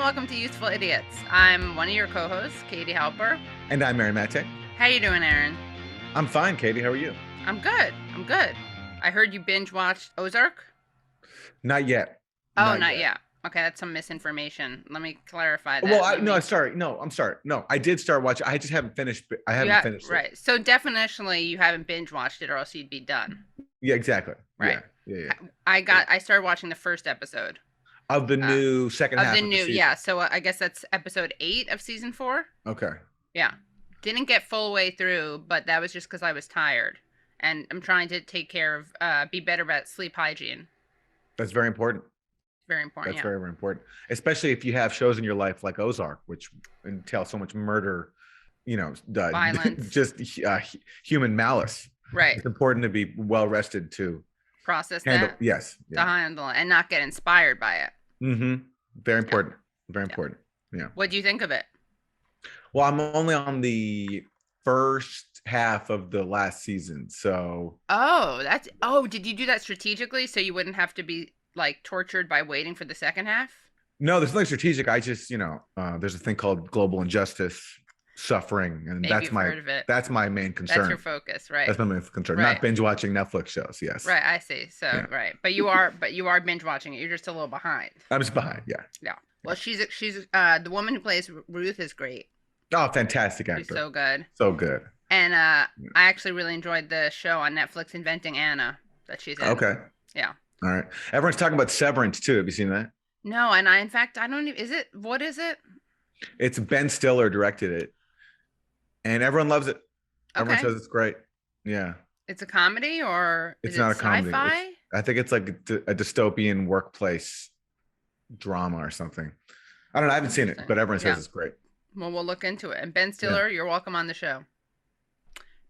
welcome to Useful Idiots. I'm one of your co-hosts, Katie Halper. And I'm Mary Mate. How you doing, Aaron? I'm fine, Katie. How are you? I'm good. I heard you binge watched Ozark? Not yet. Not yet. Okay, that's some misinformation. Let me clarify that. Well, I'm sorry. No, I did start watching. I just haven't finished. I haven't finished it. Right. So definitely you haven't binge watched it or else you'd be done. Yeah, exactly. Right. Yeah. I started watching the first episode. Of the new second half of the season. Yeah. So I guess that's episode 8 of season 4. Okay. Yeah. Didn't get full way through, but that was just because I was tired. And I'm trying to take care of, be better about sleep hygiene. That's very important. Very important. That's very, very important. Especially if you have shows in your life like Ozark, which entail so much murder, violence, just human malice. Right. It's important to be well rested to process handle. That. Yes. To handle it and not get inspired by it. Mm-hmm. Very important. Very important. Yeah. What do you think of it? Well, I'm only on the first half of the last season, so. Did you do that strategically so you wouldn't have to be like tortured by waiting for the second half? No, there's nothing strategic. I just, there's a thing called global injustice, suffering, and that's my main concern. That's your focus, right? That's my main concern. Right. Not binge watching Netflix shows. Yes. Right, I see. So right, but you are binge watching it. You're just a little behind. I'm just behind. Yeah. Yeah. Well, she's the woman who plays Ruth is great. Oh, fantastic actor. She's so good. So good. And I actually really enjoyed the show on Netflix, Inventing Anna, that she's in. Okay. Yeah. All right. Everyone's talking about Severance too. Have you seen that? No, and I don't even. What is it? It's Ben Stiller directed it, and everyone loves it. Everyone says it's great. Yeah. It's a comedy, or it's not a comedy. Sci-fi? I think it's like a dystopian workplace drama or something. I don't know. I haven't seen it, but everyone says it's great. Well, we'll look into it. And Ben Stiller, you're welcome on the show.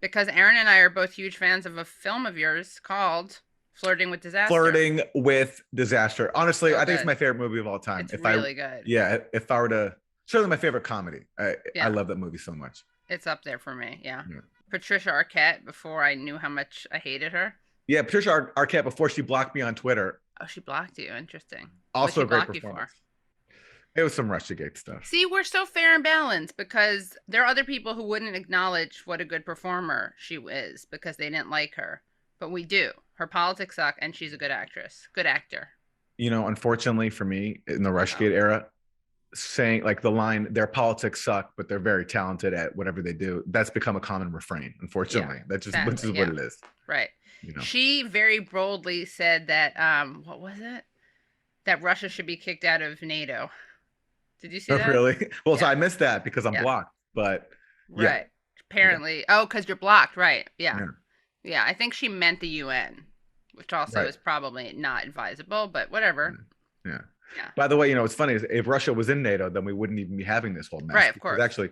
Because Aaron and I are both huge fans of a film of yours called Flirting with Disaster. Flirting with Disaster. Honestly, I think it's my favorite movie of all time. It's really good. Yeah, if I were to, certainly my favorite comedy. I love that movie so much. It's up there for me. Yeah. Patricia Arquette, before I knew how much I hated her. Yeah, Patricia Arquette, before she blocked me on Twitter. Oh, she blocked you. Interesting. Also a great performance. It was some Russiagate stuff. See, we're so fair and balanced because there are other people who wouldn't acknowledge what a good performer she is because they didn't like her. But we do. Her politics suck, and she's a good actress. Good actor. Unfortunately for me, in the Russiagate era, saying like the line, their politics suck, but they're very talented at whatever they do, that's become a common refrain, unfortunately. That's just which is what it is. Right. She very boldly said that, what was it? That Russia should be kicked out of NATO. Did you see that? Really? Well, so I missed that because I'm blocked, but right. Apparently. Oh, because you're blocked, right. Yeah, I think she meant the UN, which also is probably not advisable, but whatever. Yeah. By the way, what's funny is if Russia was in NATO, then we wouldn't even be having this whole mess. Right, of course. Actually,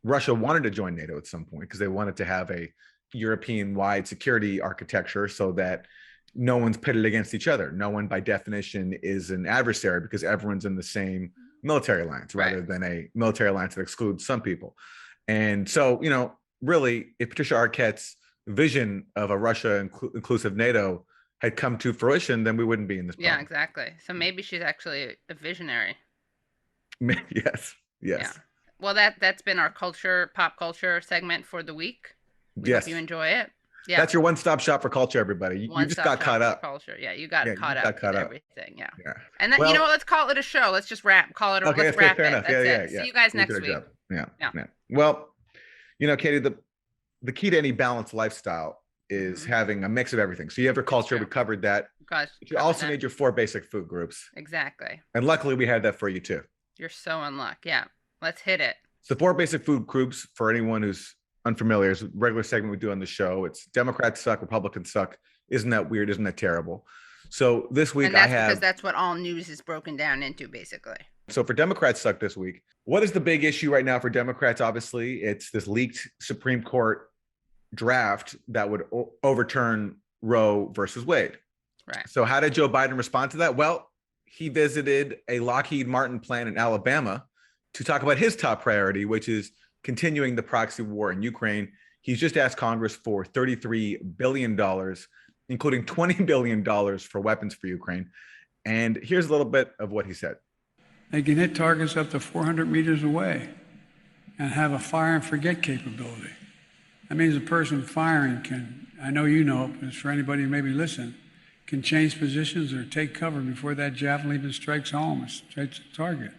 Russia wanted to join NATO at some point because they wanted to have a European-wide security architecture so that no one's pitted against each other. No one, by definition, is an adversary because everyone's in the same military alliance rather than a military alliance that excludes some people. And so, really, if Patricia Arquette's vision of a Russia inclusive NATO had come to fruition, then we wouldn't be in this problem. Yeah, exactly. So maybe she's actually a visionary. Yes. Yeah. Well, that's been our pop culture segment for the week. We hope you enjoy it. Yeah. That's your one-stop shop for culture, everybody. You just got caught up. Culture. Yeah, you got caught up with everything. Yeah. And then, well, let's call it a show. Let's just call it. Okay, let's wrap fair it. Enough. That's it. See you guys next week. Yeah. Well, Katie, the key to any balanced lifestyle is having a mix of everything. So you have your culture. We covered that. You also need your 4 basic food groups. Exactly. And luckily, we had that for you too. You're so in luck. Yeah. Let's hit it. So 4 basic food groups, for anyone who's unfamiliar, is a regular segment we do on the show. It's Democrats suck, Republicans suck. Isn't that weird? Isn't that terrible? So this week because that's what all news is broken down into, basically. So for Democrats suck this week, what is the big issue right now for Democrats? Obviously, it's this leaked Supreme Court draft that would overturn Roe versus Wade. Right. So how did Joe Biden respond to that? Well, he visited a Lockheed Martin plant in Alabama to talk about his top priority, which is continuing the proxy war in Ukraine. He's just asked Congress for $33 billion, including $20 billion for weapons for Ukraine. And here's a little bit of what he said. They can hit targets up to 400 meters away and have a fire and forget capability. That means the person firing can, I know you know, but it's for anybody who maybe listen, can change positions or take cover before that javelin even strikes home or strikes the target.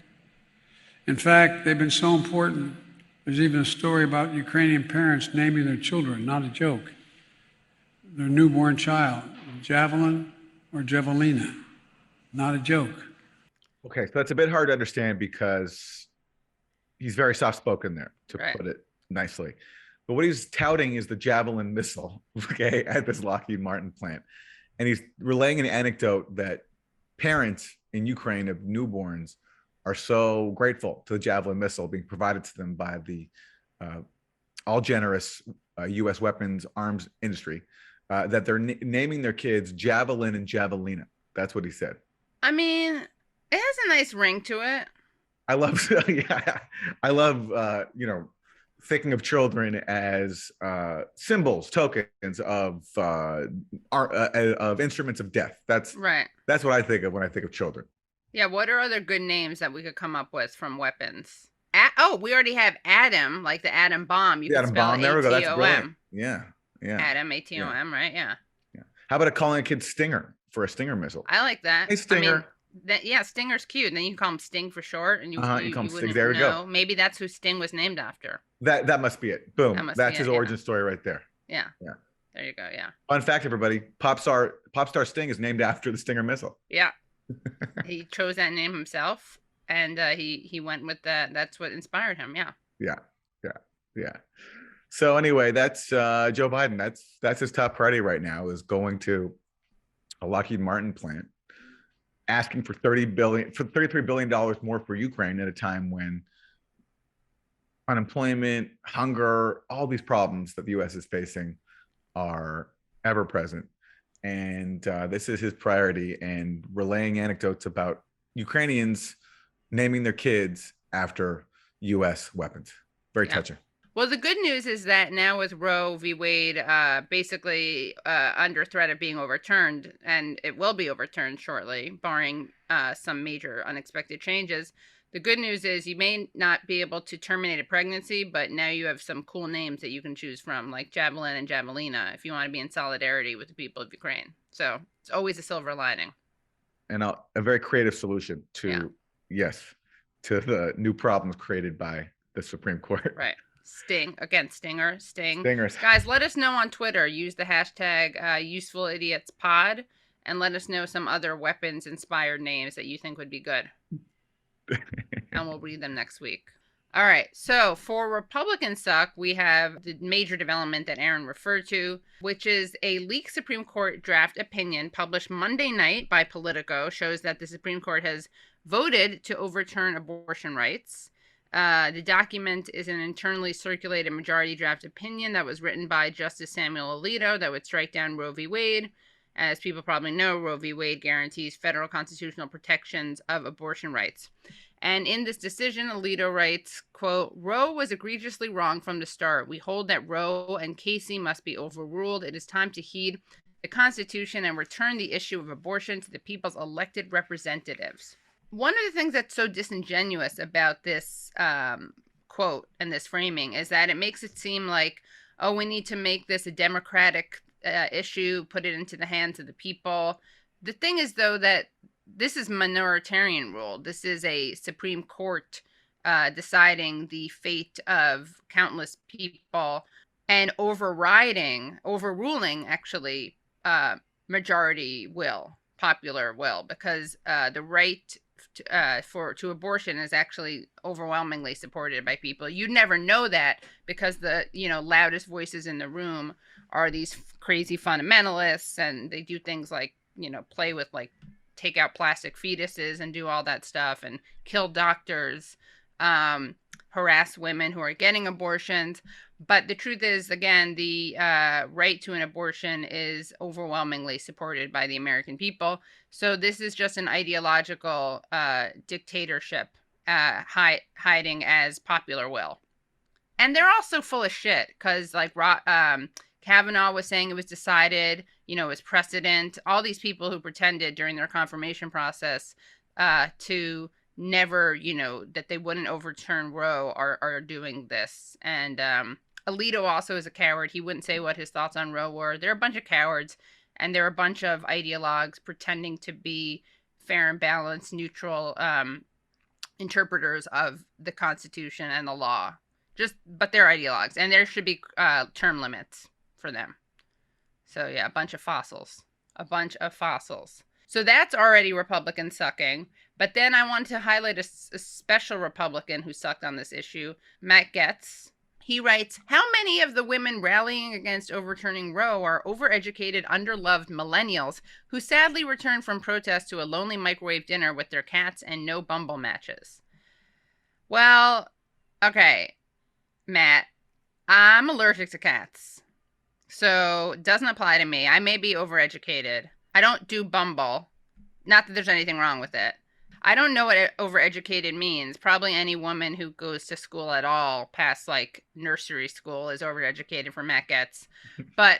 In fact, they've been so important, there's even a story about Ukrainian parents naming their children, not a joke, their newborn child, Javelin or Javelina, not a joke. Okay, so that's a bit hard to understand because he's very soft-spoken there, to put it nicely. But what he's touting is the Javelin missile, okay, at this Lockheed Martin plant. And he's relaying an anecdote that parents in Ukraine of newborns are so grateful to the Javelin missile being provided to them by the all generous U.S. weapons arms industry, that they're naming their kids Javelin and Javelina. That's what he said. I mean, it has a nice ring to it. I love, yeah, I love, thinking of children as symbols, tokens of instruments of death. That's right. That's what I think of when I think of children. Yeah. What are other good names that we could come up with from weapons? We already have Atom, like the atom bomb. You the can atom spell bomb. There we go. That's brilliant. Yeah. Atom, ATOM, yeah. Right? Yeah. How about calling a kid Stinger for a Stinger missile? I like that. Hey, Stinger. Stinger's cute. And then you can call him Sting for short, and you call him Sting. There we go. Maybe that's who Sting was named after. That must be it. Boom. That's his origin story right there. Yeah. Yeah. There you go. Yeah. Fun fact, everybody: pop star Sting is named after the Stinger missile. Yeah. He chose that name himself, and he went with that. That's what inspired him. Yeah. Yeah. So anyway, that's Joe Biden. That's his top priority right now, is going to a Lockheed Martin plant, asking for $33 billion more for Ukraine at a time when unemployment, hunger, all these problems that the U.S. is facing are ever present. And this is his priority, and relaying anecdotes about Ukrainians naming their kids after U.S. weapons. Very touching. Well, the good news is that now with Roe v. Wade basically under threat of being overturned, and it will be overturned shortly, barring some major unexpected changes. The good news is you may not be able to terminate a pregnancy, but now you have some cool names that you can choose from, like Javelin and Javelina, if you want to be in solidarity with the people of Ukraine. So it's always a silver lining. And a very creative solution to the new problems created by the Supreme Court. Right. Sting. Again, Stinger. Stingers. Guys, let us know on Twitter. Use the hashtag UsefulIdiotsPod, and let us know some other weapons-inspired names that you think would be good. And we'll read them next week. All right. So for Republican suck, we have the major development that Aaron referred to, which is a leaked Supreme Court draft opinion published Monday night by Politico shows that the Supreme Court has voted to overturn abortion rights. The document is an internally circulated majority draft opinion that was written by Justice Samuel Alito that would strike down Roe v. Wade. As people probably know, Roe v. Wade guarantees federal constitutional protections of abortion rights. And in this decision, Alito writes, quote, Roe was egregiously wrong from the start. We hold that Roe and Casey must be overruled. It is time to heed the Constitution and return the issue of abortion to the people's elected representatives. One of the things that's so disingenuous about this quote and this framing is that it makes it seem like, oh, we need to make this a democratic issue, put it into the hands of the people. The thing is, though, that this is minoritarian rule. This is a Supreme Court deciding the fate of countless people and overruling, actually, majority will, popular will, because the right to abortion is actually overwhelmingly supported by people. You never know that because the loudest voices in the room are these crazy fundamentalists, and they do things like play with take out plastic fetuses and do all that stuff and kill doctors, harass women who are getting abortions. But the truth is, again, the right to an abortion is overwhelmingly supported by the American people. So this is just an ideological dictatorship hiding as popular will. And they're also full of shit because Kavanaugh was saying it was decided, it was precedent. All these people who pretended during their confirmation process to never, that they wouldn't overturn Roe are doing this. And Alito also is a coward. He wouldn't say what his thoughts on Roe were. They're a bunch of cowards, and they're a bunch of ideologues pretending to be fair and balanced, neutral interpreters of the Constitution and the law. But they're ideologues, and there should be term limits for them. So yeah, a bunch of fossils. So that's already Republican sucking. But then I want to highlight a special Republican who sucked on this issue, Matt Gaetz. He writes, how many of the women rallying against overturning Roe are overeducated, underloved millennials who sadly return from protests to a lonely microwave dinner with their cats and no Bumble matches? Well, okay, Matt, I'm allergic to cats. So it doesn't apply to me. I may be overeducated. I don't do Bumble. Not that there's anything wrong with it. I don't know what overeducated means. Probably any woman who goes to school at all past like nursery school is overeducated for Matt Gaetz. But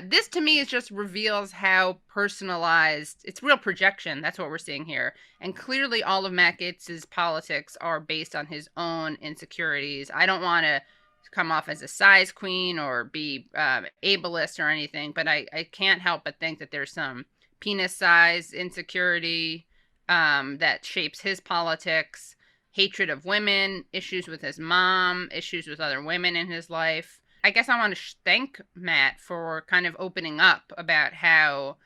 this to me just reveals how personalized, it's real projection. That's what we're seeing here. And clearly all of Matt Gaetz's politics are based on his own insecurities. I don't want to come off as a size queen or be ableist or anything, but I can't help but think that there's some penis size insecurity that shapes his politics, hatred of women, issues with his mom, issues with other women in his life. I guess I want to thank Matt for kind of opening up about how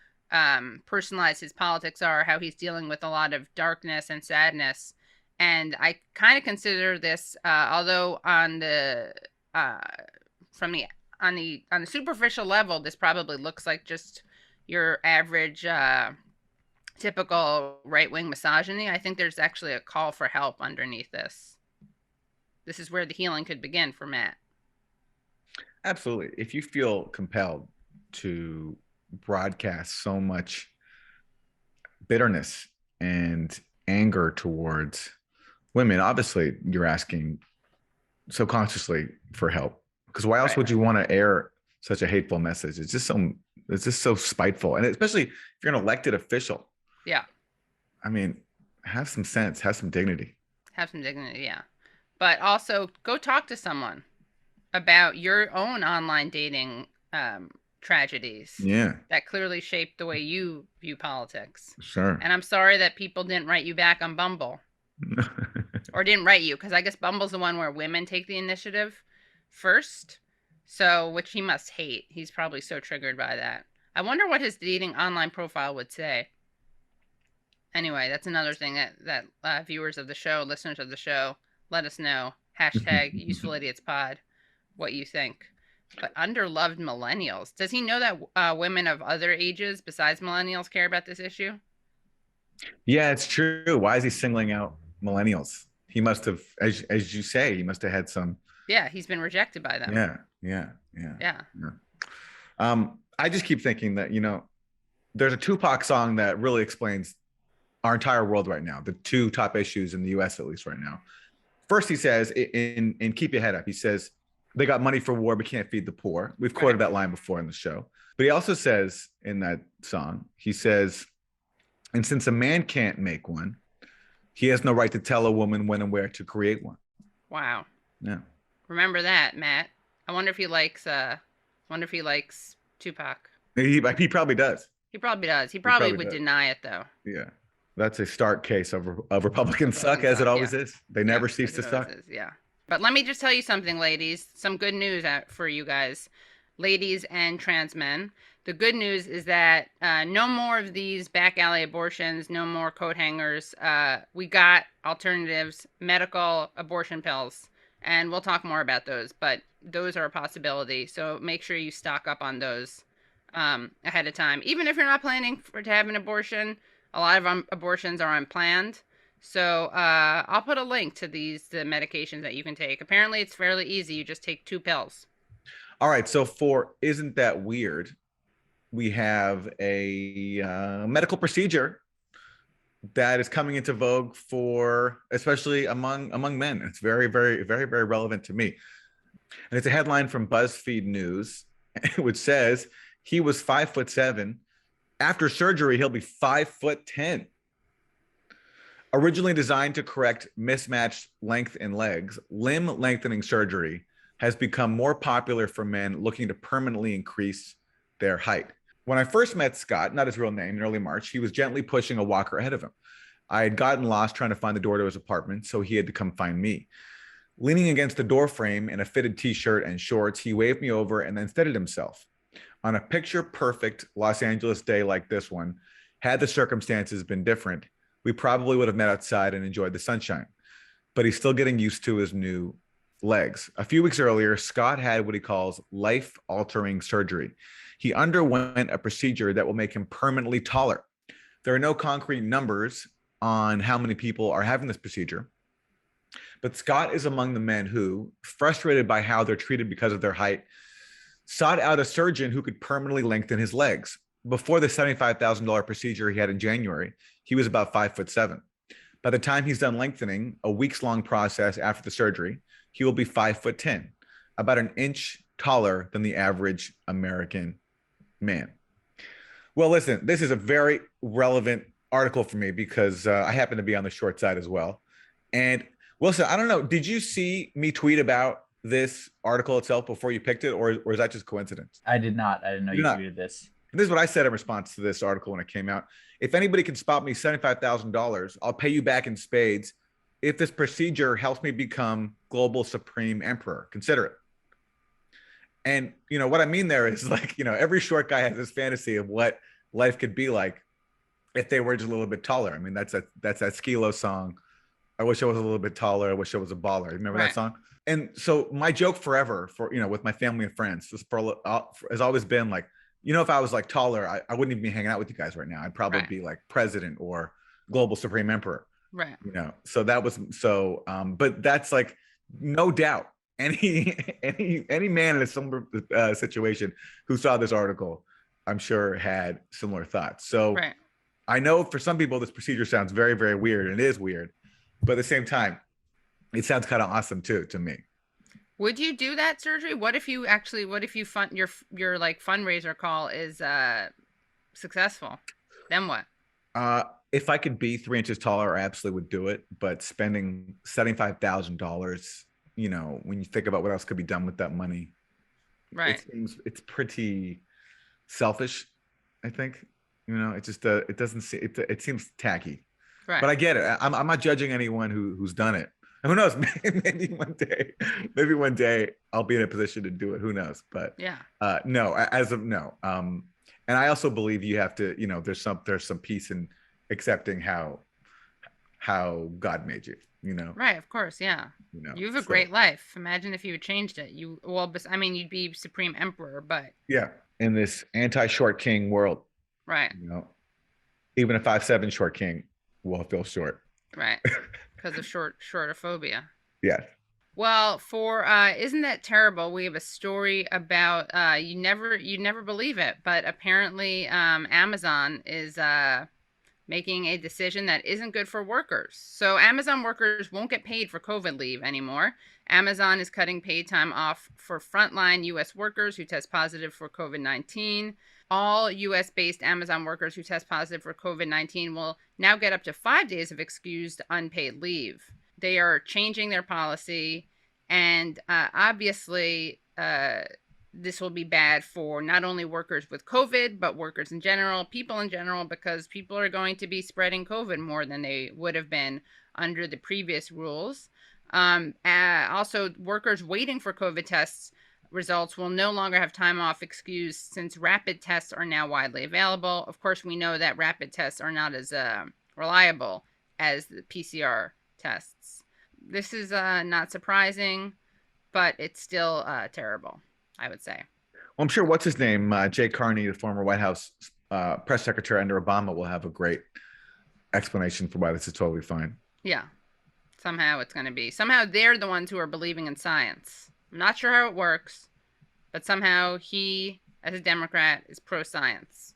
personalized his politics are, how he's dealing with a lot of darkness and sadness. And I kind of consider this, although on the superficial level, this probably looks like just your average typical right-wing misogyny. I think there's actually a call for help underneath this. This is where the healing could begin for Matt. Absolutely. If you feel compelled to broadcast so much bitterness and anger towards women, obviously you're asking subconsciously for help. Because why else would you want to air such a hateful message? It's just so spiteful. And especially if you're an elected official. Yeah. I mean, have some sense, have some dignity. Yeah. But also go talk to someone about your own online dating tragedies. Yeah. That clearly shaped the way you view politics. Sure. And I'm sorry that people didn't write you back on Bumble. Or didn't write you, because I guess Bumble's the one where women take the initiative first. So, which he must hate. He's probably so triggered by that. I wonder what his dating online profile would say. Anyway, that's another thing that viewers of the show, listeners of the show, let us know. Hashtag UsefulIdiotspod, what you think. But underloved millennials. Does he know that women of other ages besides millennials care about this issue? Yeah, it's true. Why is he singling out millennials? He must have, as you say, he must have had some. Yeah, he's been rejected by them. Yeah. I just keep thinking that, there's a Tupac song that really explains our entire world right now, the two top issues in the US, at least right now. First, he says in Keep Your Head Up, he says, they got money for war, but can't feed the poor. We've quoted that line before in the show. But he also says in that song, he says, and since a man can't make one, he has no right to tell a woman when and where to create one. Wow. Yeah. Remember that, Matt. I wonder if he likes Tupac. He probably does. He probably would deny it, though. Yeah. That's a stark case of Republican suck, as it always is. They never cease to suck. Yeah. But let me just tell you something, ladies. Some good news for you guys, ladies and trans men. The good news is that no more of these back alley abortions, no more coat hangers. We got alternatives, medical abortion pills, and we'll talk more about those. But those are a possibility. So make sure you stock up on those ahead of time. Even if you're not planning to have an abortion, a lot of abortions are unplanned. So I'll put a link to the medications that you can take. Apparently, it's fairly easy. You just take 2 pills. All right. So for Isn't That Weird, we have a medical procedure that is coming into vogue for, especially among men. It's very, very, very, very relevant to me. And it's a headline from BuzzFeed News, which says he was 5'7". After surgery, he'll be 5'10". Originally designed to correct mismatched length in legs, limb lengthening surgery has become more popular for men looking to permanently increase their height. When I first met Scott, not his real name, in early March, he was gently pushing a walker ahead of him. I had gotten lost trying to find the door to his apartment, so he had to come find me. Leaning against the door frame in a fitted t-shirt and shorts, he waved me over and then steadied himself. On a picture-perfect Los Angeles day like this one, had the circumstances been different, we probably would have met outside and enjoyed the sunshine. But he's still getting used to his new legs. A few weeks earlier, Scott had what he calls life-altering surgery. He underwent a procedure that will make him permanently taller. There are no concrete numbers on how many people are having this procedure, but Scott is among the men who, frustrated by how they're treated because of their height, sought out a surgeon who could permanently lengthen his legs. Before the $75,000 procedure he had in January, he was about 5'7". By the time he's done lengthening, a weeks-long process after the surgery, he will be 5'10", about an inch taller than the average American man. Well, listen, this is a very relevant article for me because I happen to be on the short side as well. And Wilson, I don't know, did you see me tweet about this article itself before you picked it, or is that just coincidence? I did not. I didn't know you tweeted this. And this is what I said in response to this article when it came out. If anybody can spot me $75,000, I'll pay you back in spades if this procedure helps me become global supreme emperor. Consider it. And, you know, what I mean there is, like, you know, every short guy has this fantasy of what life could be like if they were just a little bit taller. I mean, that's that Skilo song. I wish I was a little bit taller. I wish I was a baller. Remember that song? And so my joke forever for, you know, with my family and friends has always been like, you know, if I was like taller, I wouldn't even be hanging out with you guys right now. I'd probably be like president or global supreme emperor. Right. You know, so that was so, but that's like, no doubt any man in a similar situation who saw this article, I'm sure had similar thoughts. So I know for some people, this procedure sounds very, very weird, and it is weird, but at the same time, it sounds kind of awesome too, to me. Would you do that surgery? What if you fund your like fundraiser call is successful? Then what? If I could be 3 inches taller, I absolutely would do it. But spending $75,000, you know, when you think about what else could be done with that money, it's pretty selfish, I think. You know, it just it doesn't seem it seems tacky. Right. But I get it. I'm not judging anyone who's done it. Who knows? Maybe one day I'll be in a position to do it. Who knows? But no, as of no. And I also believe you have to, you know, there's some peace in accepting how God made you, you know? Right. Of course. Yeah. You know, you have a great life. Imagine if you had changed it. You'd be supreme emperor, but yeah, in this anti-short king world, right? You know, even a 5'7" short king will feel short, right? Because of shortophobia. Yes. Well, for isn't that terrible? We have a story about you never believe it, but apparently Amazon is making a decision that isn't good for workers. So Amazon workers won't get paid for COVID leave anymore. Amazon is cutting paid time off for frontline U.S. workers who test positive for COVID-19. All U.S.-based Amazon workers who test positive for COVID-19 will now get up to 5 days of excused unpaid leave. They are changing their policy, and obviously this will be bad for not only workers with COVID, but workers in general, people in general, because people are going to be spreading COVID more than they would have been under the previous rules. Also, workers waiting for COVID tests results will no longer have time off excused since rapid tests are now widely available. Of course, we know that rapid tests are not as reliable as the PCR tests. This is not surprising, but it's still terrible, I would say. Well, I'm sure what's his name, Jay Carney, the former White House press secretary under Obama, will have a great explanation for why this is totally fine. Yeah, somehow it's going to be. Somehow they're the ones who are believing in science. I'm not sure how it works, but somehow he, as a Democrat, is pro-science.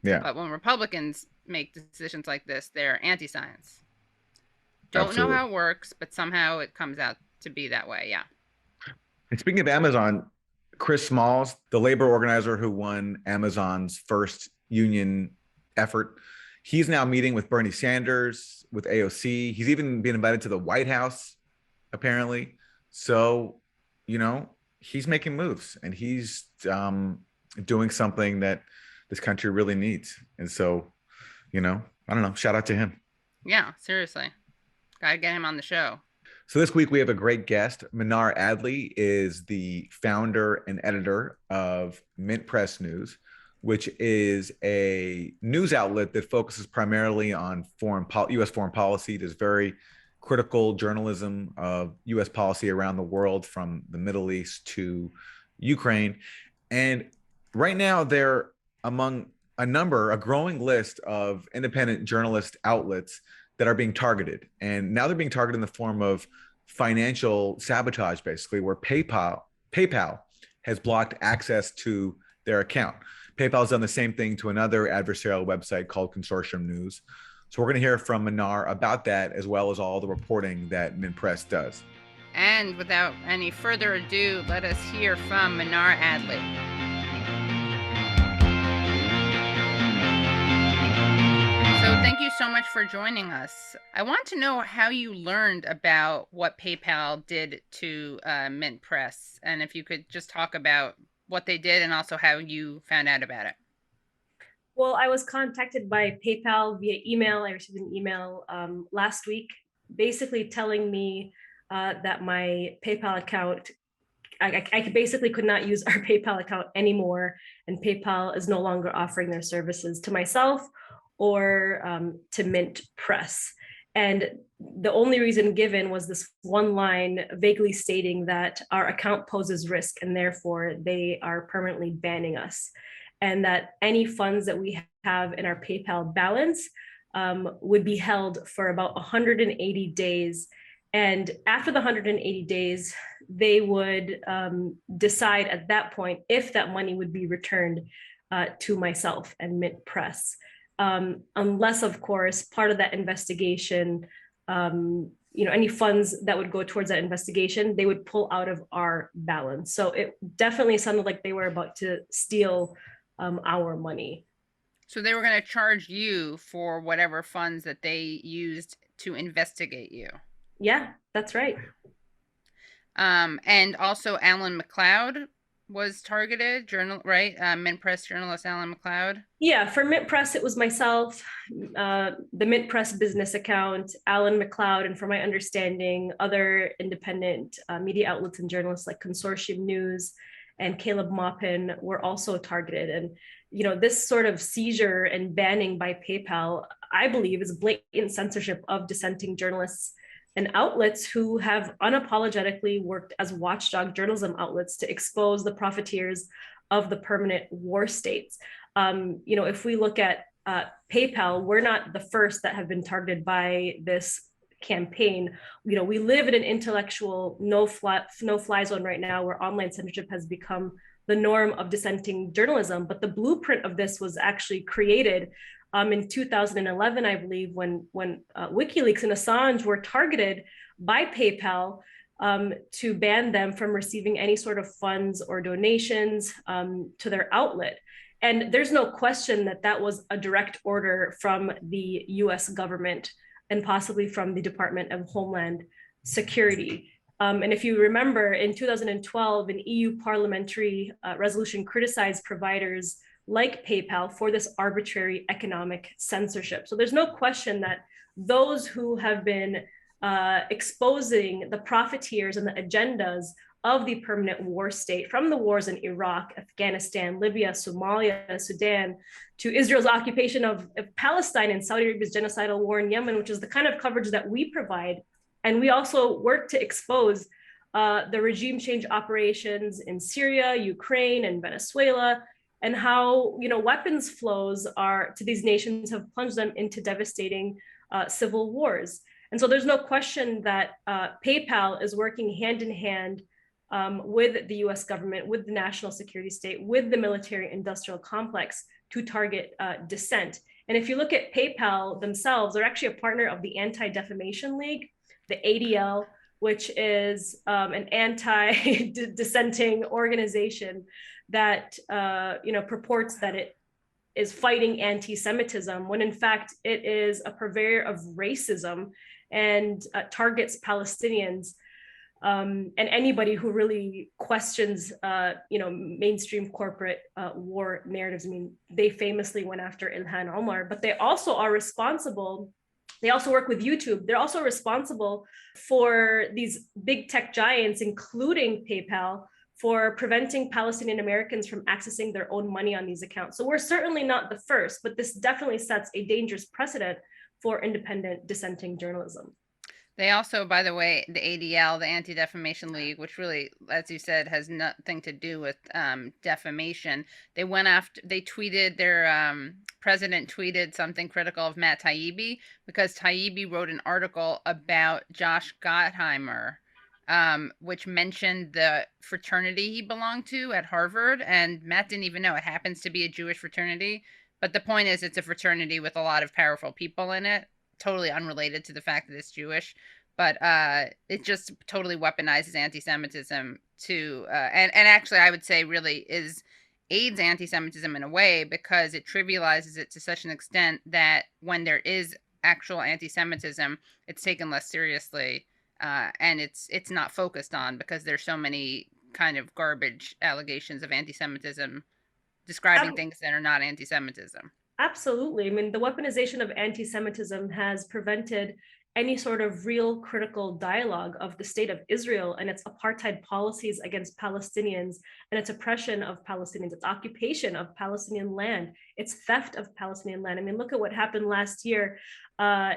Yeah. But when Republicans make decisions like this, they're anti-science. Don't know how it works, but somehow it comes out to be that way. Yeah. And speaking of Amazon, Chris Smalls, the labor organizer who won Amazon's first union effort, He's now meeting with Bernie Sanders, with AOC. He's even been invited to the White House, apparently. So, he's making moves, and he's doing something that this country really needs. And so, I don't know, shout out to him. Yeah, seriously. Got to get him on the show. So this week we have a great guest. Manar Adley is the founder and editor of MintPress News, which is a news outlet that focuses primarily on U.S. foreign policy. There's very critical journalism of U.S. policy around the world, from the Middle East to Ukraine. And right now they're among a growing list of independent journalist outlets that are being targeted. And now they're being targeted in the form of financial sabotage, basically, where PayPal has blocked access to their account. PayPal has done the same thing to another adversarial website called Censorship News. So we're going to hear from Manar about that, as well as all the reporting that MintPress does. And without any further ado, let us hear from Manar Adley. So thank you so much for joining us. I want to know how you learned about what PayPal did to MintPress, and if you could just talk about what they did and also how you found out about it. Well, I was contacted by PayPal via email. I received an email last week, basically telling me that my PayPal account, I basically could not use our PayPal account anymore, and PayPal is no longer offering their services to myself or to MintPress. And the only reason given was this one line vaguely stating that our account poses risk and therefore they are permanently banning us, and that any funds that we have in our PayPal balance would be held for about 180 days. And after the 180 days, they would decide at that point if that money would be returned to myself and MintPress. Unless, of course, part of that investigation, any funds that would go towards that investigation, they would pull out of our balance. So it definitely sounded like they were about to steal our money. So they were going to charge you for whatever funds that they used to investigate you. Yeah, that's right. And also Alan McLeod was targeted, right? MintPress journalist Alan McLeod. Yeah, for MintPress, it was myself, the MintPress business account, Alan McLeod, and from my understanding, other independent media outlets and journalists like Censorship News and Caleb Maupin were also targeted. And this sort of seizure and banning by PayPal, I believe, is blatant censorship of dissenting journalists and outlets who have unapologetically worked as watchdog journalism outlets to expose the profiteers of the permanent war states. If we look at PayPal, we're not the first that have been targeted by this campaign. We live in an intellectual no-fly zone right now, where online censorship has become the norm of dissenting journalism. But the blueprint of this was actually created in 2011, I believe, when WikiLeaks and Assange were targeted by PayPal to ban them from receiving any sort of funds or donations to their outlet. And there's no question that that was a direct order from the US government and possibly from the Department of Homeland Security. And if you remember, in 2012, an EU parliamentary resolution criticized providers like PayPal for this arbitrary economic censorship. So there's no question that those who have been exposing the profiteers and the agendas of the permanent war state, from the wars in Iraq, Afghanistan, Libya, Somalia, Sudan, to Israel's occupation of Palestine and Saudi Arabia's genocidal war in Yemen, which is the kind of coverage that we provide. And we also work to expose the regime change operations in Syria, Ukraine, and Venezuela, and how weapons flows to these nations have plunged them into devastating civil wars. And so there's no question that PayPal is working hand in hand with the US government, with the national security state, with the military industrial complex to target dissent. And if you look at PayPal themselves, they're actually a partner of the Anti-Defamation League, the ADL, which is an anti-dissenting organization that purports that it is fighting anti-Semitism, when in fact it is a purveyor of racism and targets Palestinians. And anybody who really questions, mainstream corporate war narratives. I mean, they famously went after Ilhan Omar, but they also are responsible. They also work with YouTube. They're also responsible for these big tech giants, including PayPal, for preventing Palestinian Americans from accessing their own money on these accounts. So we're certainly not the first, but this definitely sets a dangerous precedent for independent dissenting journalism. They also, by the way, the ADL, the Anti-Defamation League, which really, as you said, has nothing to do with defamation. They went after, they tweeted, their president tweeted something critical of Matt Taibbi because Taibbi wrote an article about Josh Gottheimer, which mentioned the fraternity he belonged to at Harvard. And Matt didn't even know. It happens to be a Jewish fraternity. But the point is, it's a fraternity with a lot of powerful people in it. Totally unrelated to the fact that it's Jewish, but it just totally weaponizes anti-Semitism to, and actually I would say really aids anti-Semitism in a way, because it trivializes it to such an extent that when there is actual anti-Semitism, it's taken less seriously, and it's not focused on, because there's so many kind of garbage allegations of anti-Semitism describing things that are not anti-Semitism. Absolutely. I mean, the weaponization of anti-Semitism has prevented any sort of real critical dialogue of the state of Israel and its apartheid policies against Palestinians and its oppression of Palestinians, its occupation of Palestinian land, its theft of Palestinian land. I mean, look at what happened last year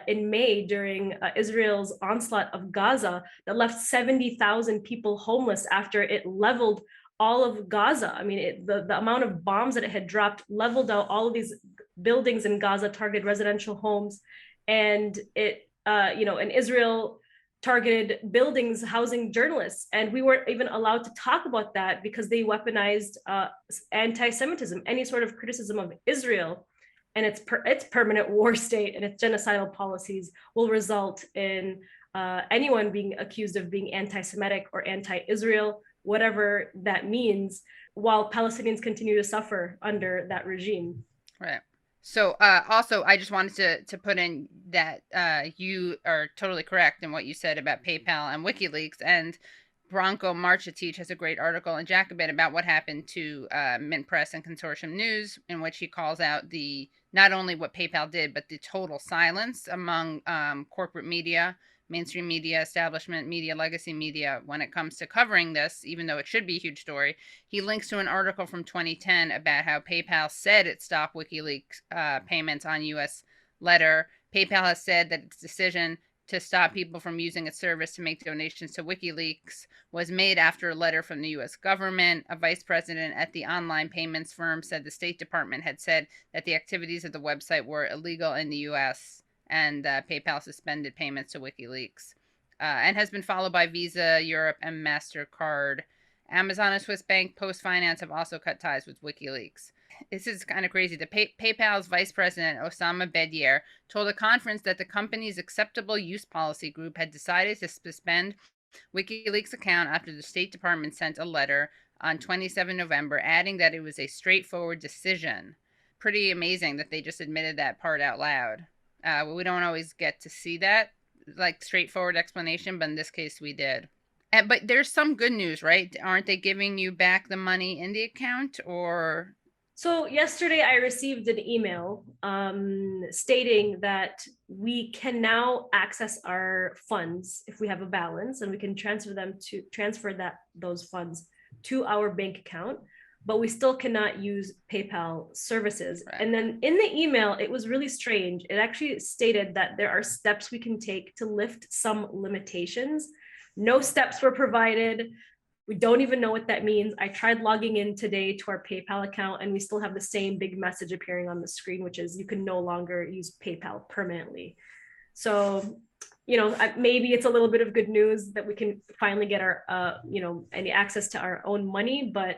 in May during Israel's onslaught of Gaza that left 70,000 people homeless after it leveled all of Gaza. I mean, the amount of bombs that it had dropped leveled out all of these buildings in Gaza, targeted residential homes, and and Israel targeted buildings housing journalists. And we weren't even allowed to talk about that because they weaponized anti-Semitism, any sort of criticism of Israel and its permanent war state and its genocidal policies will result in anyone being accused of being anti-Semitic or anti-Israel, whatever that means, while Palestinians continue to suffer under that regime. Right. So also, I just wanted to put in that you are totally correct in what you said about PayPal and WikiLeaks. And Branko Marcetic has a great article in Jacobin about what happened to MintPress and Consortium News, in which he calls out not only what PayPal did, but the total silence among corporate media, mainstream media, establishment media, legacy media when it comes to covering this, even though it should be a huge story. He links to an article from 2010 about how PayPal said it stopped WikiLeaks payments on U.S. letter. PayPal has said that its decision to stop people from using its service to make donations to WikiLeaks was made after a letter from the U.S. government. A vice president at the online payments firm said the State Department had said that the activities of the website were illegal in the U.S., and PayPal suspended payments to WikiLeaks, and has been followed by Visa Europe and MasterCard. Amazon and Swiss bank Post Finance have also cut ties with WikiLeaks. This is kind of crazy. The PayPal's vice president, Osama Bedier, told a conference that the company's acceptable use policy group had decided to suspend WikiLeaks' account after the State Department sent a letter on 27 November, adding that it was a straightforward decision. Pretty amazing that they just admitted that part out loud. We don't always get to see that, like, straightforward explanation, but in this case we did. But there's some good news, right? Aren't they giving you back the money in the account, or? So yesterday I received an email stating that we can now access our funds if we have a balance, and we can transfer those funds to our bank account, but we still cannot use PayPal services. Right. And then in the email, it was really strange. It actually stated that there are steps we can take to lift some limitations. No steps were provided. We don't even know what that means. I tried logging in today to our PayPal account, and we still have the same big message appearing on the screen, which is you can no longer use PayPal permanently. So, maybe it's a little bit of good news that we can finally get our, any access to our own money, but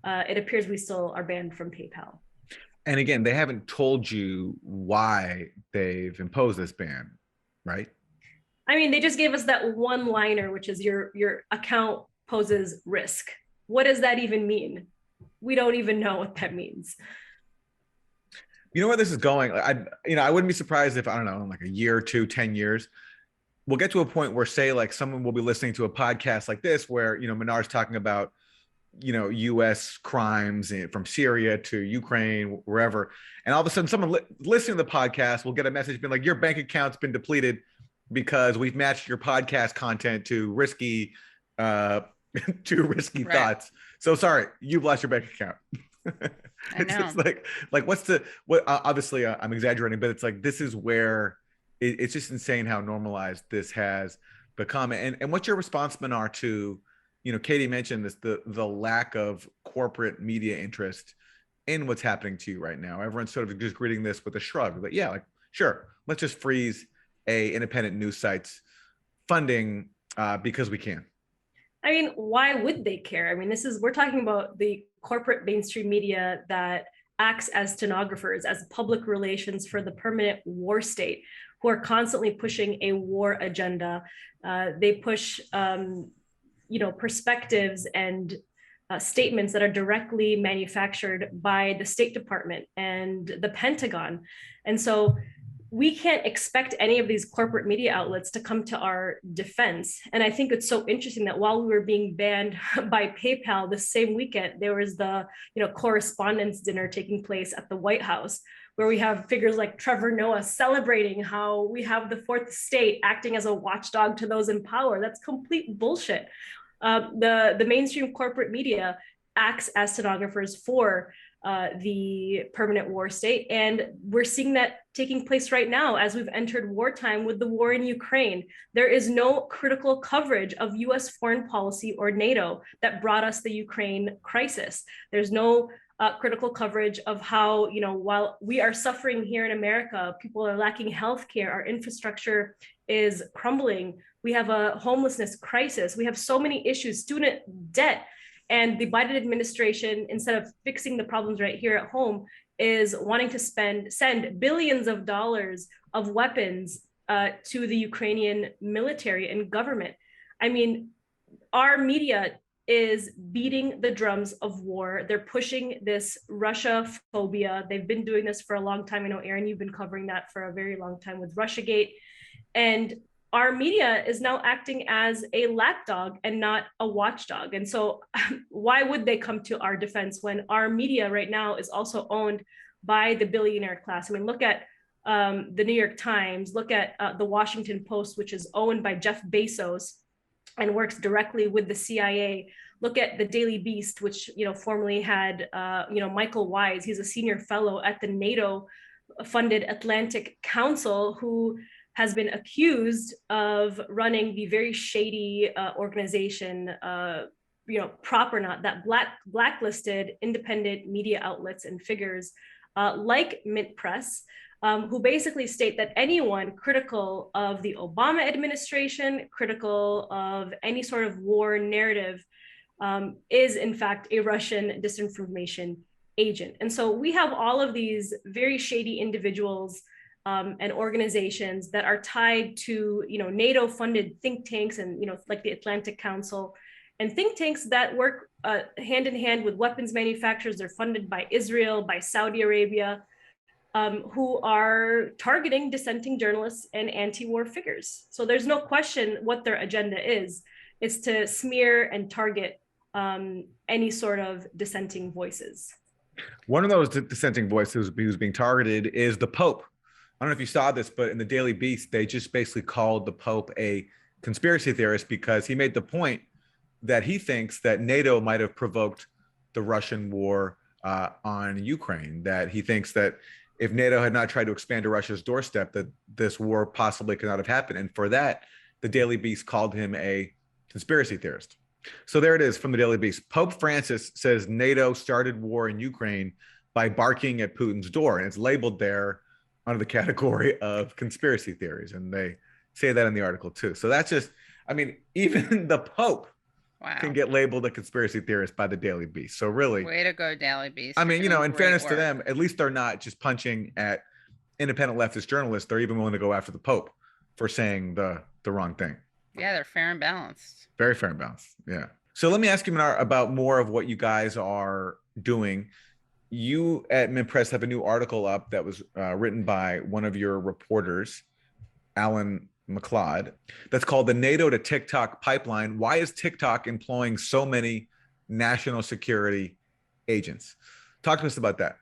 it appears we still are banned from PayPal. And again, they haven't told you why they've imposed this ban, right? I mean, they just gave us that one-liner, which is your account poses risk. What does that even mean? We don't even know what that means. You know where this is going? I wouldn't be surprised if, I don't know, in like a year or two, 10 years, we'll get to a point where, say, like someone will be listening to a podcast like this where, Minar's talking about, U.S. crimes from Syria to Ukraine, wherever. And all of a sudden, someone listening to the podcast will get a message being like, your bank account's been depleted because we've matched your podcast content to risky Right. thoughts. So sorry, you've lost your bank account. I know. It's like obviously I'm exaggerating, but it's like, this is where it's just insane how normalized this has become. And what your response, Minar, to, Katie mentioned this, the lack of corporate media interest in what's happening to you right now. Everyone's sort of just greeting this with a shrug. But yeah, like, sure, let's just freeze independent news sites funding because we can. I mean, why would they care? I mean, we're talking about the corporate mainstream media that acts as stenographers, as public relations for the permanent war state, who are constantly pushing a war agenda. They push, perspectives and statements that are directly manufactured by the State Department and the Pentagon. And so we can't expect any of these corporate media outlets to come to our defense. And I think it's so interesting that while we were being banned by PayPal, the same weekend, there was the correspondence dinner taking place at the White House, where we have figures like Trevor Noah celebrating how we have the fourth estate acting as a watchdog to those in power. That's complete bullshit. The mainstream corporate media acts as stenographers for the permanent war state. And we're seeing that taking place right now as we've entered wartime with the war in Ukraine. There is no critical coverage of US foreign policy or NATO that brought us the Ukraine crisis. There's no critical coverage of how, while we are suffering here in America, people are lacking healthcare, our infrastructure is crumbling, we have a homelessness crisis, we have so many issues, student debt. And the Biden administration, instead of fixing the problems right here at home, is wanting to send billions of dollars of weapons to the Ukrainian military and government. I mean, our media is beating the drums of war. They're pushing this Russia phobia. They've been doing this for a long time. I know, Aaron, you've been covering that for a very long time with Russiagate. And our media is now acting as a lapdog and not a watchdog. And so why would they come to our defense when our media right now is also owned by the billionaire class? I mean, look at the New York Times, look at the Washington Post, which is owned by Jeff Bezos and works directly with the CIA. Look at the Daily Beast, which formerly had Michael Wise. He's a senior fellow at the NATO-funded Atlantic Council, who has been accused of running the very shady organization, Prop or Not, that blacklisted independent media outlets and figures like MintPress, who basically state that anyone critical of the Obama administration, critical of any sort of war narrative, is in fact a Russian disinformation agent. And so we have all of these very shady individuals and organizations that are tied to NATO-funded think tanks and like the Atlantic Council, and think tanks that work hand in hand with weapons manufacturers. They're funded by Israel, by Saudi Arabia, who are targeting dissenting journalists and anti-war figures. So there's no question what their agenda is. It's to smear and target any sort of dissenting voices. One of those dissenting voices who's being targeted is the Pope. I don't know if you saw this, but in the Daily Beast, they just basically called the Pope a conspiracy theorist because he made the point that he thinks that NATO might have provoked the Russian war on Ukraine, that he thinks that if NATO had not tried to expand to Russia's doorstep, that this war possibly could not have happened. And for that, the Daily Beast called him a conspiracy theorist. So there it is from the Daily Beast. Pope Francis says NATO started war in Ukraine by barking at Putin's door, and it's labeled there under the category of conspiracy theories. And they say that in the article too. So that's just, I mean, even the Pope can get labeled a conspiracy theorist by the Daily Beast. So really, way to go, Daily Beast. I mean, in fairness to them, at least they're not just punching at independent leftist journalists. They're even willing to go after the Pope for saying the wrong thing. Yeah, they're fair and balanced. Very fair and balanced. Yeah. So let me ask you, Minar, about more of what you guys are doing. you at MintPress have a new article up that was written by one of your reporters, Alan McLeod, that's called the NATO to TikTok pipeline. Why is TikTok employing so many national security agents? Talk to us about that.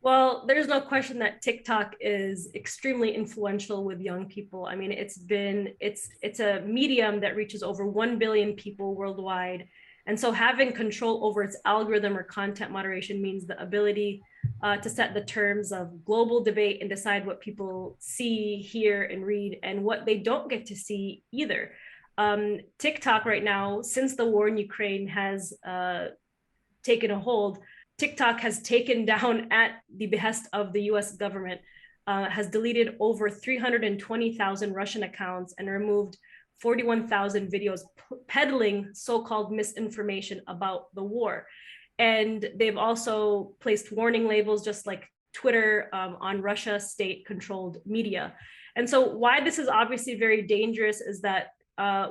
Well, there's no question that TikTok is extremely influential with young people. I mean, it's a medium that reaches over 1 billion people worldwide. And so having control over its algorithm or content moderation means the ability to set the terms of global debate and decide what people see, hear, and read, and what they don't get to see either. TikTok right now, since the war in Ukraine has taken a hold, TikTok has taken down, at the behest of the US government, has deleted over 320,000 Russian accounts and removed 41,000 videos peddling so-called misinformation about the war. And they've also placed warning labels, just like Twitter, on Russia state-controlled media. And so why this is obviously very dangerous is that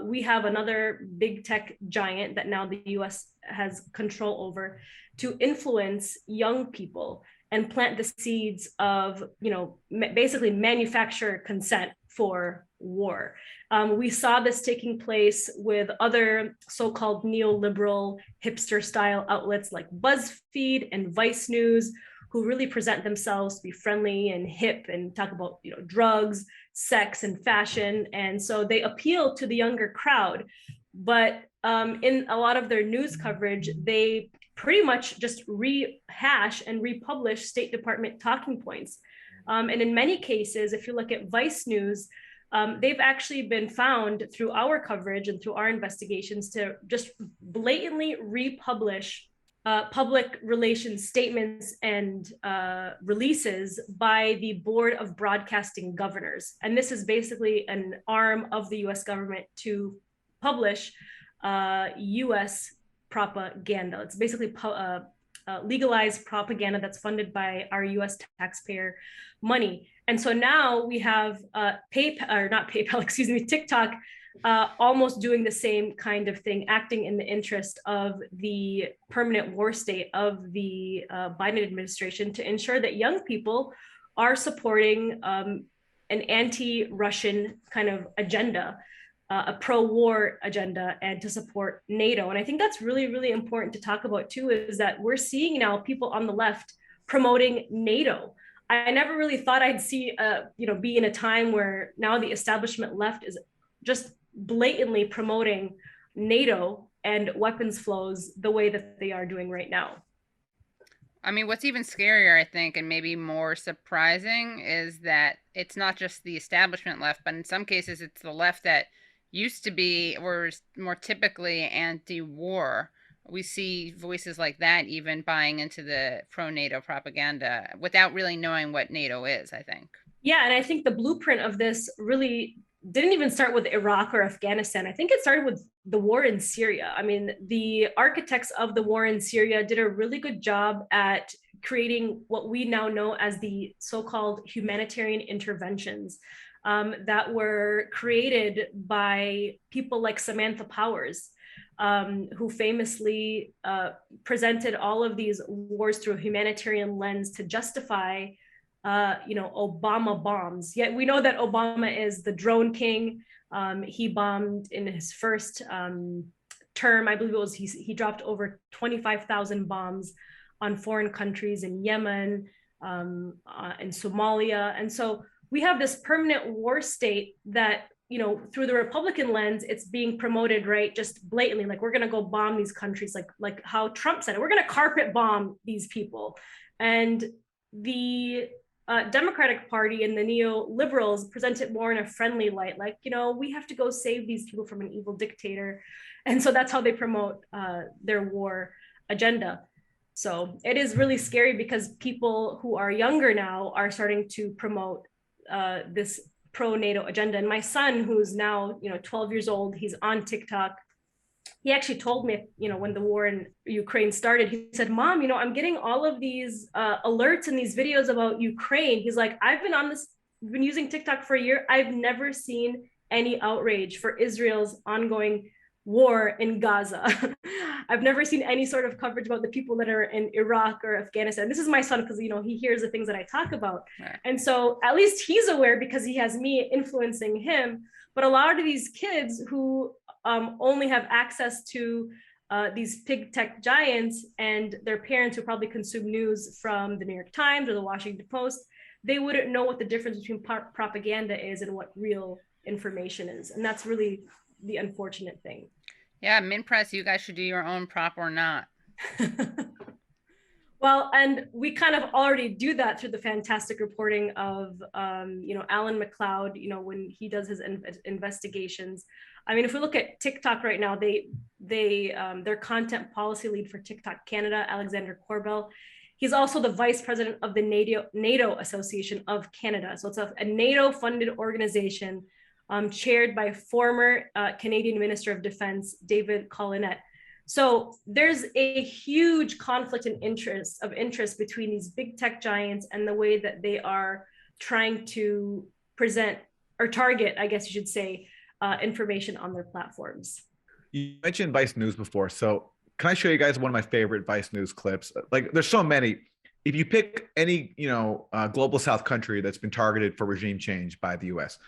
we have another big tech giant that now the US has control over to influence young people and plant the seeds of, basically manufacture consent for war. We saw this taking place with other so-called neoliberal hipster style outlets like BuzzFeed and Vice News, who really present themselves to be friendly and hip and talk about drugs, sex, and fashion. And so they appeal to the younger crowd. But in a lot of their news coverage, they pretty much just rehash and republish State Department talking points. And in many cases, if you look at Vice News, they've actually been found through our coverage and through our investigations to just blatantly republish public relations statements and releases by the Board of Broadcasting Governors. And this is basically an arm of the US government to publish US propaganda. It's basically legalized propaganda that's funded by our US taxpayer money. And so now we have TikTok almost doing the same kind of thing, acting in the interest of the permanent war state of the Biden administration to ensure that young people are supporting an anti-Russian kind of agenda, a pro-war agenda, and to support NATO. And I think that's really, really important to talk about too, is that we're seeing now people on the left promoting NATO. I never really thought I'd see, be in a time where now the establishment left is just blatantly promoting NATO and weapons flows the way that they are doing right now. I mean, what's even scarier, I think, and maybe more surprising, is that it's not just the establishment left, but in some cases it's the left that used to be, or more typically, anti-war. We see voices like that even buying into the pro-NATO propaganda without really knowing what NATO is, I think. Yeah, and I think the blueprint of this really didn't even start with Iraq or Afghanistan. I think it started with the war in Syria. I mean, the architects of the war in Syria did a really good job at creating what we now know as the so-called humanitarian interventions that were created by people like Samantha Powers, who famously presented all of these wars through a humanitarian lens to justify Obama bombs. Yet we know that Obama is the drone king. He bombed in his first term, I believe it was, he dropped over 25,000 bombs on foreign countries in Yemen, in Somalia. And so we have this permanent war state that, through the Republican lens, it's being promoted, right? Just blatantly, like, we're going to go bomb these countries, like how Trump said it, we're going to carpet bomb these people. And the Democratic Party and the neoliberals present it more in a friendly light, like, we have to go save these people from an evil dictator. And so that's how they promote their war agenda. So it is really scary because people who are younger now are starting to promote this pro-NATO agenda. And my son, who's now 12 years old, he's on TikTok. He actually told me, when the war in Ukraine started, he said, "Mom, I'm getting all of these alerts and these videos about Ukraine." He's like, I've been using TikTok for a year. I've never seen any outrage for Israel's ongoing war in Gaza. I've never seen any sort of coverage about the people that are in Iraq or Afghanistan. This is my son because, you know, he hears the things that I talk about. Right. And so at least he's aware because he has me influencing him. But a lot of these kids who only have access to these big tech giants and their parents who probably consume news from the New York Times or the Washington Post, they wouldn't know what the difference between propaganda is and what real information is. And that's really the unfortunate thing. Yeah, MintPress, you guys should do your own prop or not. Well, and we kind of already do that through the fantastic reporting of, you know, Alan McLeod, you know, when he does his investigations. I mean, if we look at TikTok right now, their content policy lead for TikTok Canada, Alexander Corbell, he's also the vice president of the NATO Association of Canada. So it's a NATO-funded organization chaired by former Canadian Minister of Defense, David Collinette. So there's a huge conflict of interest between these big tech giants and the way that they are trying to present or target, I guess you should say, information on their platforms. You mentioned Vice News before. So can I show you guys one of my favorite Vice News clips? Like, there's so many. If you pick any, you know, global South country that's been targeted for regime change by the U.S.,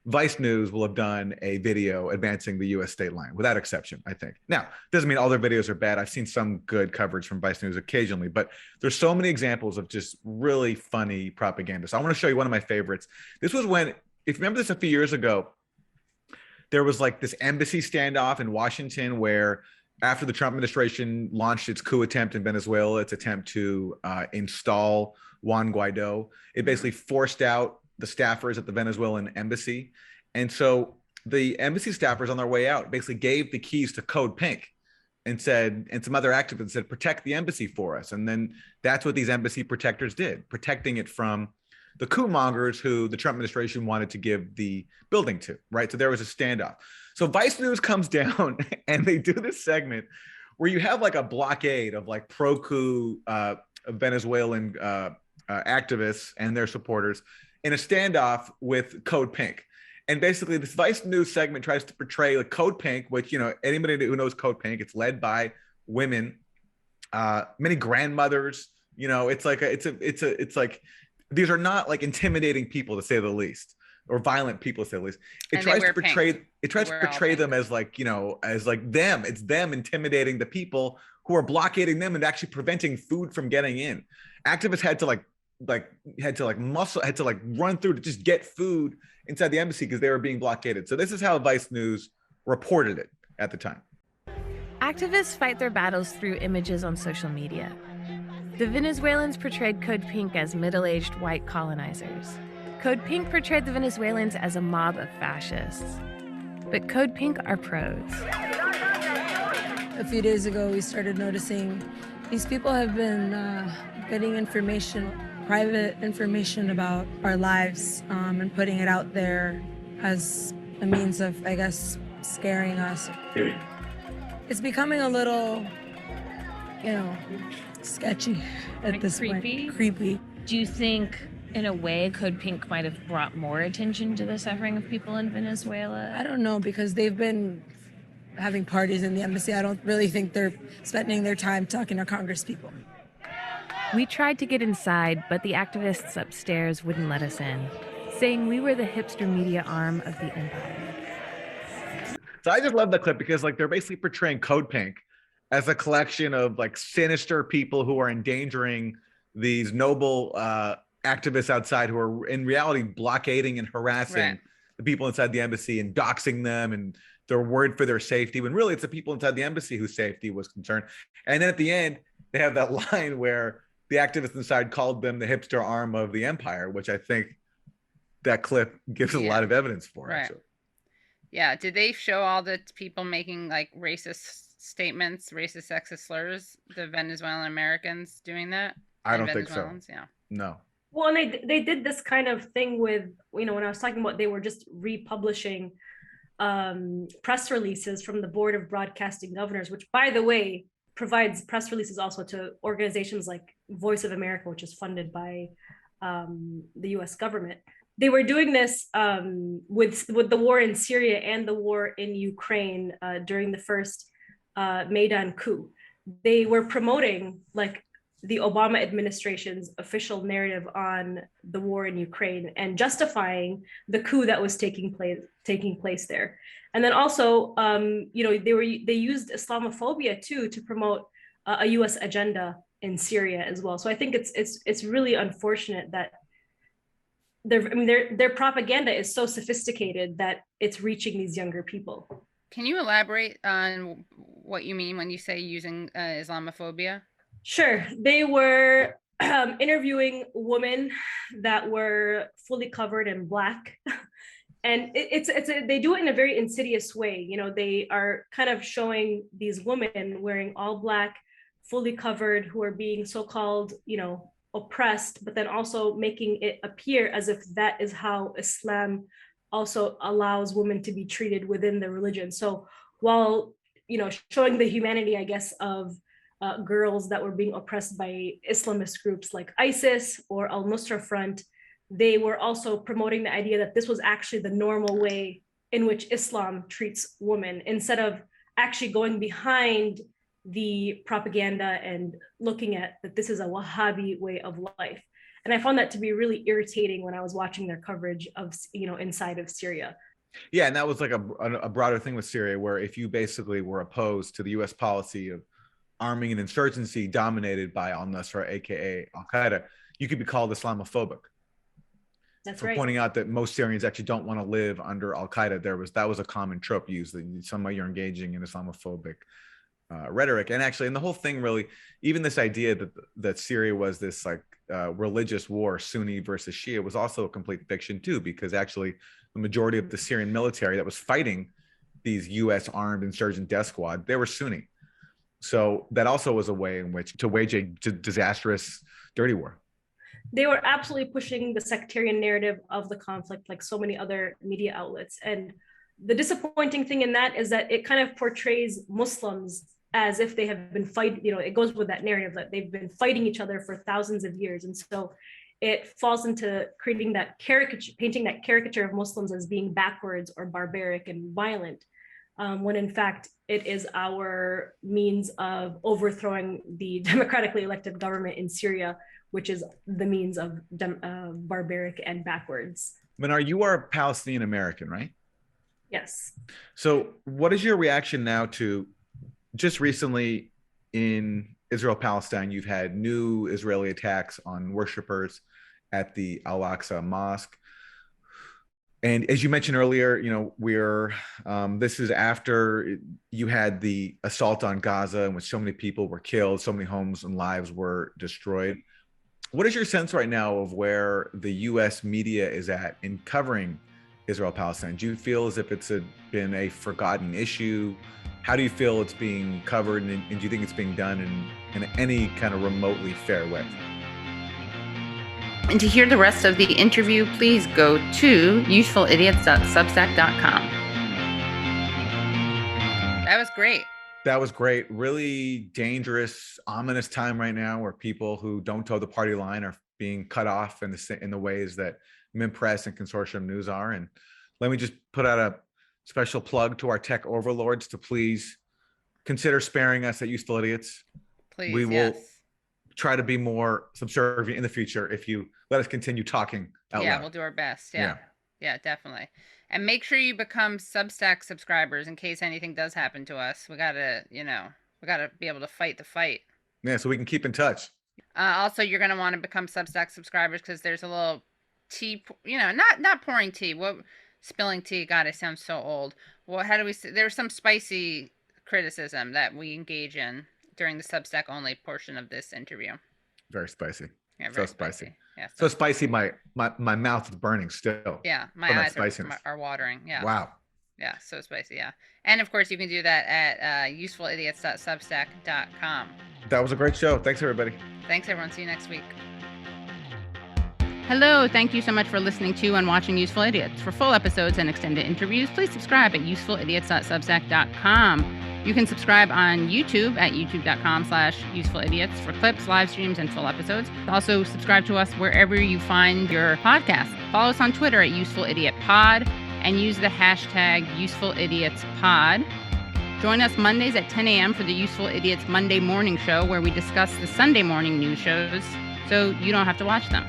Vice News will have done a video advancing the U.S. state line, without exception, I think. Now, doesn't mean all their videos are bad. I've seen some good coverage from Vice News occasionally, but there's so many examples of just really funny propaganda. So I want to show you one of my favorites. This was when, if you remember this a few years ago, there was like this embassy standoff in Washington where after the Trump administration launched its coup attempt in Venezuela, its attempt to install Juan Guaido, it basically forced out the staffers at the Venezuelan embassy. And so the embassy staffers on their way out basically gave the keys to Code Pink and said, and some other activists said, protect the embassy for us. And then that's what these embassy protectors did, protecting it from the coup mongers who the Trump administration wanted to give the building to, right? So there was a standoff. So Vice News comes down and they do this segment where you have like a blockade of like pro-coup Venezuelan activists and their supporters in a standoff with Code Pink. And basically this Vice News segment tries to portray like Code Pink, which, you know, anybody who knows Code Pink, it's led by women, many grandmothers, you know, it's like, it's like, these are not like intimidating people to say the least, or violent people to say the least. It tries to portray them as like, you know, as like them, it's them intimidating the people who are blockading them and actually preventing food from getting in. Activists had to run through to just get food inside the embassy because they were being blockaded. So this is how Vice News reported it at the time. Activists fight their battles through images on social media. The Venezuelans portrayed Code Pink as middle-aged white colonizers. Code Pink portrayed the Venezuelans as a mob of fascists. But Code Pink are pros. A few days ago, we started noticing these people have been getting information, private information about our lives, and putting it out there as a means of, I guess, scaring us. It's becoming a little, you know, sketchy at this point. Creepy. Do you think, in a way, Code Pink might have brought more attention to the suffering of people in Venezuela? I don't know, because they've been having parties in the embassy. I don't really think they're spending their time talking to Congress people. We tried to get inside, but the activists upstairs wouldn't let us in, saying we were the hipster media arm of the empire. So I just love that clip because like they're basically portraying Code Pink as a collection of like sinister people who are endangering these noble activists outside who are in reality blockading and harassing the people inside the embassy and doxing them, and they're worried for their safety when really it's the people inside the embassy whose safety was concerned. And then at the end, they have that line where the activists inside called them the hipster arm of the empire, which I think that clip gives a lot of evidence for. Actually. Yeah. Did they show all the people making like racist statements, racist, sexist slurs, the Venezuelan Americans doing that? I don't think so. Yeah. No. Well, and they did this kind of thing with, you know, when I was talking about they were just republishing press releases from the Board of Broadcasting Governors, which, by the way, provides press releases also to organizations like Voice of America, which is funded by the US government. they were doing this with the war in Syria and the war in Ukraine during the first Maidan coup. They were promoting like the Obama administration's official narrative on the war in Ukraine and justifying the coup that was taking place there. And then also, they used Islamophobia too to promote a U.S. agenda in Syria as well. So I think it's really unfortunate that their propaganda is so sophisticated that it's reaching these younger people. Can you elaborate on what you mean when you say using Islamophobia? Sure. They were interviewing women that were fully covered in Black. And they do it in a very insidious way. You know, they are kind of showing these women wearing all Black, fully covered, who are being so-called, oppressed, but then also making it appear as if that is how Islam also allows women to be treated within the religion. So while, showing the humanity, I guess, of girls that were being oppressed by Islamist groups like ISIS or Al-Nusra Front, they were also promoting the idea that this was actually the normal way in which Islam treats women, instead of actually going behind the propaganda and looking at that this is a Wahhabi way of life. And I found that to be really irritating when I was watching their coverage of, inside of Syria. Yeah, and that was like a broader thing with Syria, where if you basically were opposed to the U.S. policy of arming an insurgency dominated by al-Nusra, aka Al-Qaeda, you could be called Islamophobic. That's for right. Pointing out that most Syrians actually don't want to live under Al-Qaeda. That was a common trope used, that somehow you're engaging in Islamophobic rhetoric. And actually, and the whole thing really, even this idea that Syria was this like religious war, Sunni versus Shia, was also a complete fiction too, because actually the majority of the Syrian military that was fighting these U.S. armed insurgent death squad, they were Sunni. So that also was a way in which to wage a disastrous, dirty war. They were absolutely pushing the sectarian narrative of the conflict, like so many other media outlets. And the disappointing thing in that is that it kind of portrays Muslims as if they have been fighting, it goes with that narrative that they've been fighting each other for thousands of years. And so it falls into creating that caricature, painting that caricature of Muslims as being backwards or barbaric and violent, when in fact it is our means of overthrowing the democratically elected government in Syria, which is the means of barbaric and backwards. Manar, you are Palestinian American, right? Yes. So what is your reaction now to just recently in Israel-Palestine, you've had new Israeli attacks on worshipers at the Al-Aqsa Mosque. And as you mentioned earlier, this is after you had the assault on Gaza in which so many people were killed, so many homes and lives were destroyed. What is your sense right now of where the U.S. media is at in covering Israel-Palestine? Do you feel as if it's been a forgotten issue? How do you feel it's being covered, and do you think it's being done in any kind of remotely fair way? And to hear the rest of the interview, please go to usefulidiots.substack.com. That was great. That was great. Really dangerous, ominous time right now where people who don't toe the party line are being cut off in the ways that MintPress and Consortium News are. And let me just put out a special plug to our tech overlords to please consider sparing us at Useful Idiots. Please, we will try to be more subservient in the future if you let us continue talking out loud. We'll do our best. Yeah, definitely. And make sure you become Substack subscribers in case anything does happen to us. We gotta be able to fight the fight. Yeah, so we can keep in touch. Also, you're gonna want to become Substack subscribers because there's a little tea, not pouring tea. Spilling tea, God, I sound so old. Well, how do we say? There's some spicy criticism that we engage in during the Substack only portion of this interview. Very spicy. Yeah, very spicy. Yeah, so spicy. My mouth is burning still. Yeah, my eyes are watering. Yeah. Wow. Yeah, so spicy. Yeah, and of course you can do that at usefulidiots.substack.com. That was a great show. Thanks, everybody. Thanks, everyone. See you next week. Hello, thank you so much for listening to and watching Useful Idiots. For full episodes and extended interviews, please subscribe at usefulidiots.substack.com. You can subscribe on YouTube at youtube.com/usefulidiots for clips, live streams, and full episodes. Also, subscribe to us wherever you find your podcast. Follow us on Twitter at UsefulIdiotPod and use the hashtag UsefulIdiotsPod. Join us Mondays at 10 a.m. for the Useful Idiots Monday Morning Show, where we discuss the Sunday morning news shows so you don't have to watch them.